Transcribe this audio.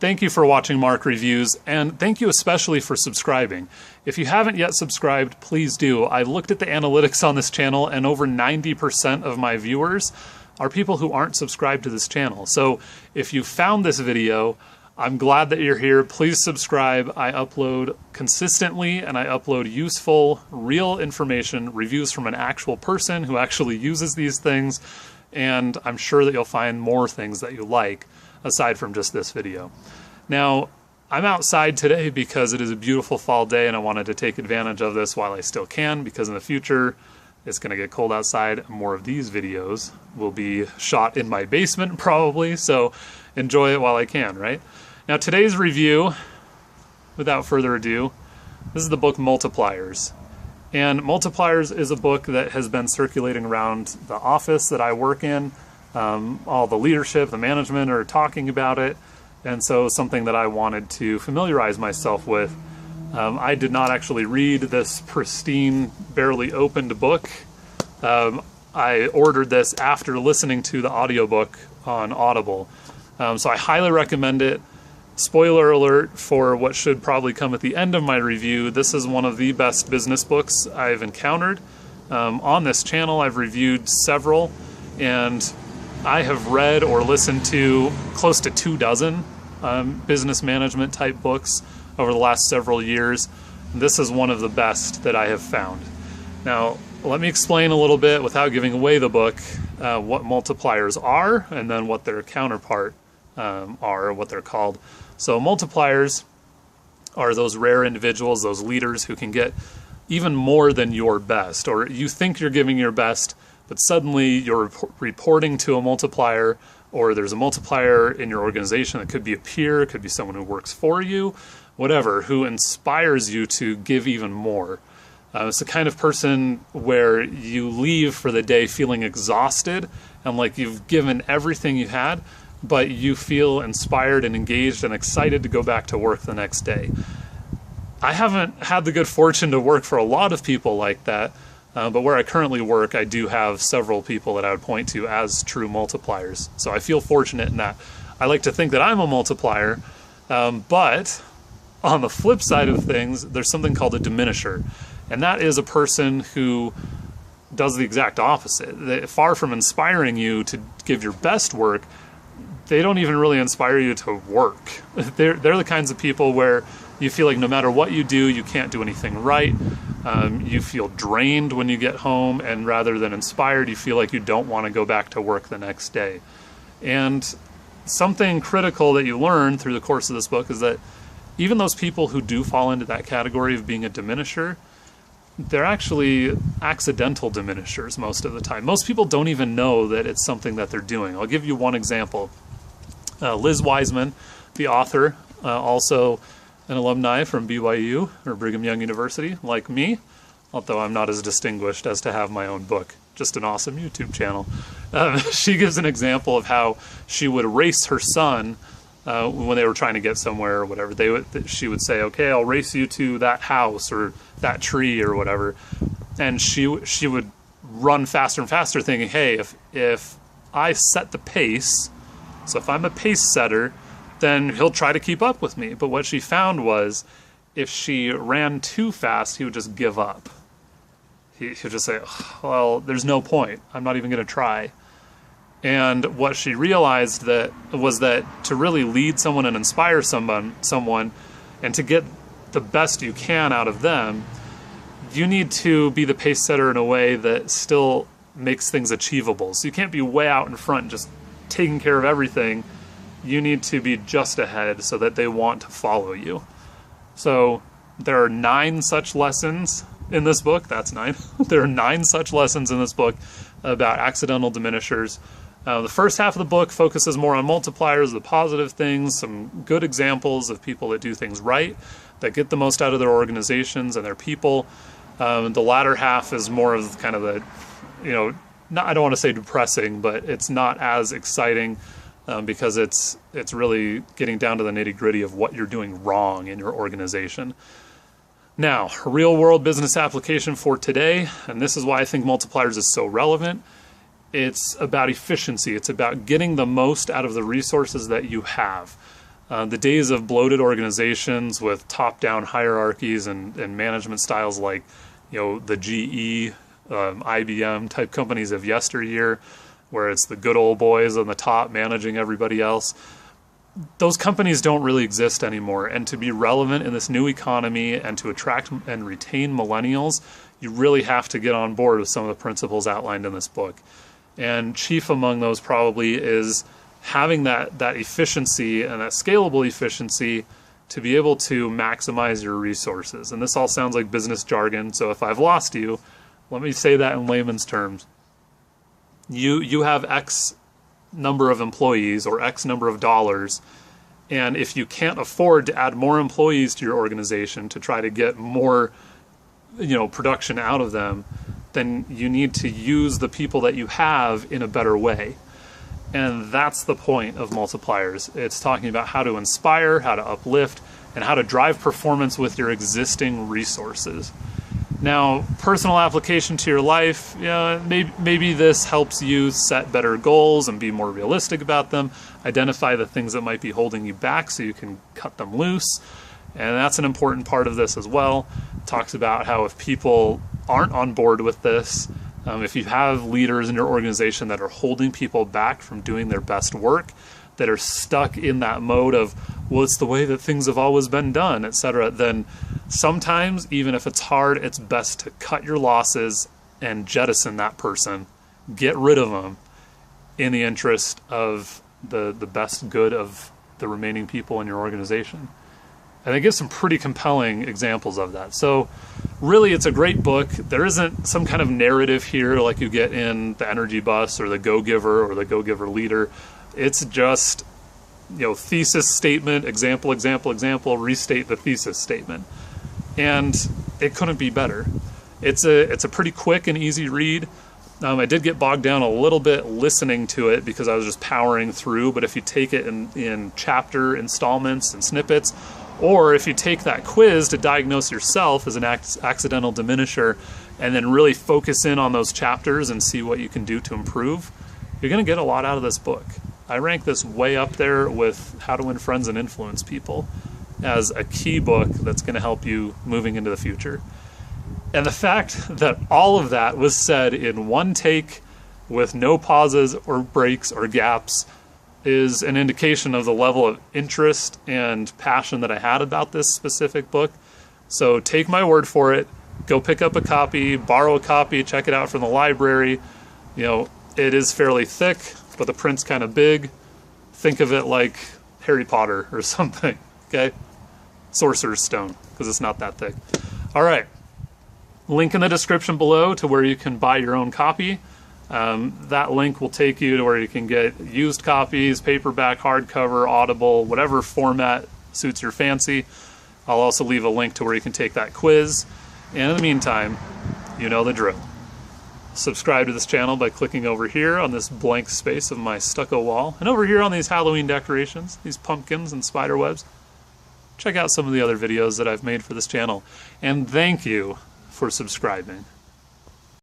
thank you for watching Mark Reviews, and thank you especially for subscribing. If you haven't yet subscribed, please do. I looked at the analytics on this channel, and over 90% of my viewers are people who aren't subscribed to this channel. So if you found this video, I'm glad that you're here. Please subscribe. I upload consistently, and I upload useful, real information, reviews from an actual person who actually uses these things, and I'm sure that you'll find more things that you like aside from just this video. Now, I'm outside today because it is a beautiful fall day, and I wanted to take advantage of this while I still can, because in the future it's going to get cold outside, and more of these videos will be shot in my basement probably, so enjoy it while I can, right? Now today's review, without further ado, this is the book Multipliers. And Multipliers is a book that has been circulating around the office that I work in. All the leadership, the management are talking about it, and so something that I wanted to familiarize myself with. I did not actually read this pristine, barely opened book. I ordered this after listening to the audiobook on Audible. So I highly recommend it. Spoiler alert for what should probably come at the end of my review. This is one of the best business books I've encountered. On this channel, I've reviewed several, and I have read or listened to close to 24 business management type books over the last several years. This is one of the best that I have found. Now, let me explain a little bit, without giving away the book, what multipliers are, and then what their counterpart are, what they're called. So multipliers are those rare individuals, those leaders who can get even more than your best, or you think you're giving your best, but suddenly you're reporting to a multiplier, or there's a multiplier in your organization. It could be a peer, it could be someone who works for you, whatever, who inspires you to give even more. It's the kind of person where you leave for the day feeling exhausted and like you've given everything you had, but you feel inspired and engaged and excited to go back to work the next day. I haven't had the good fortune to work for a lot of people like that, but where I currently work, I do have several people that I would point to as true multipliers. So I feel fortunate in that. I like to think that I'm a multiplier, but on the flip side of things, there's something called a diminisher. And that is a person who does the exact opposite. Far from inspiring you to give your best work, they don't even really inspire you to work. They're the kinds of people where you feel like no matter what you do, you can't do anything right. You feel drained when you get home, and rather than inspired, you feel like you don't want to go back to work the next day. And something critical that you learn through the course of this book is that even those people who do fall into that category of being a diminisher, they're actually accidental diminishers most of the time. Most people don't even know that it's something that they're doing. I'll give you one example. Liz Wiseman, the author, also an alumni from BYU, or Brigham Young University, like me, although I'm not as distinguished as to have my own book, just an awesome YouTube channel. She gives an example of how she would race her son when they were trying to get somewhere or whatever. She would say, okay, I'll race you to that house or that tree or whatever. And she would run faster and faster, thinking, hey, if I set the pace, so if I'm a pace setter, then he'll try to keep up with me. But what she found was, if she ran too fast, he would just give up. He'd just say, well, there's no point. I'm not even going to try. And what she realized was that to really lead someone and inspire someone, and to get the best you can out of them, you need to be the pace setter in a way that still makes things achievable. So you can't be way out in front just taking care of everything. You need to be just ahead so that they want to follow you. So there are 9 such lessons in this book. That's 9. There are 9 such lessons in this book about accidental diminishers. The first half of the book focuses more on multipliers, the positive things, some good examples of people that do things right, that get the most out of their organizations and their people. The latter half is more of kind of the, I don't want to say depressing, but it's not as exciting because it's really getting down to the nitty-gritty of what you're doing wrong in your organization. Now, a real-world business application for today, and this is why I think Multipliers is so relevant. It's about efficiency. It's about getting the most out of the resources that you have. The days of bloated organizations with top-down hierarchies and management styles like, the GE, IBM type companies of yesteryear, where it's the good old boys on the top managing everybody else. Those companies don't really exist anymore, and to be relevant in this new economy and to attract and retain millennials, you really have to get on board with some of the principles outlined in this book. And chief among those probably is having that efficiency and that scalable efficiency to be able to maximize your resources. And this all sounds like business jargon, so if I've lost you, let me say that in layman's terms. You have X number of employees or X number of dollars, and if you can't afford to add more employees to your organization to try to get more production out of them, then you need to use the people that you have in a better way. And that's the point of Multipliers. It's talking about how to inspire, how to uplift, and how to drive performance with your existing resources. Now, personal application to your life, maybe this helps you set better goals and be more realistic about them, identify the things that might be holding you back so you can cut them loose. And that's an important part of this as well. It talks about how if people aren't on board with this, if you have leaders in your organization that are holding people back from doing their best work, that are stuck in that mode of, well, it's the way that things have always been done, etc., then sometimes, even if it's hard, it's best to cut your losses and jettison that person, get rid of them in the interest of the best good of the remaining people in your organization. And they give some pretty compelling examples of that. So really, it's a great book. There isn't some kind of narrative here like you get in The Energy Bus or The Go-Giver or The Go-Giver Leader. It's just, thesis statement, example, example, example, restate the thesis statement. And it couldn't be better. It's a pretty quick and easy read. I did get bogged down a little bit listening to it because I was just powering through, but if you take it in chapter installments and snippets, or if you take that quiz to diagnose yourself as an accidental diminisher and then really focus in on those chapters and see what you can do to improve, you're going to get a lot out of this book. I rank this way up there with How to Win Friends and Influence People as a key book that's going to help you moving into the future. And the fact that all of that was said in one take with no pauses or breaks or gaps is an indication of the level of interest and passion that I had about this specific book. So take my word for it. Go pick up a copy, borrow a copy, check it out from the library. It is fairly thick, but the print's kind of big. Think of it like Harry Potter or something, okay? Sorcerer's Stone, because it's not that thick. All right. Link in the description below to where you can buy your own copy. That link will take you to where you can get used copies, paperback, hardcover, Audible, whatever format suits your fancy. I'll also leave a link to where you can take that quiz. And in the meantime, you know the drill. Subscribe to this channel by clicking over here on this blank space of my stucco wall, and over here on these Halloween decorations, these pumpkins and spider webs. Check out some of the other videos that I've made for this channel. And thank you for subscribing.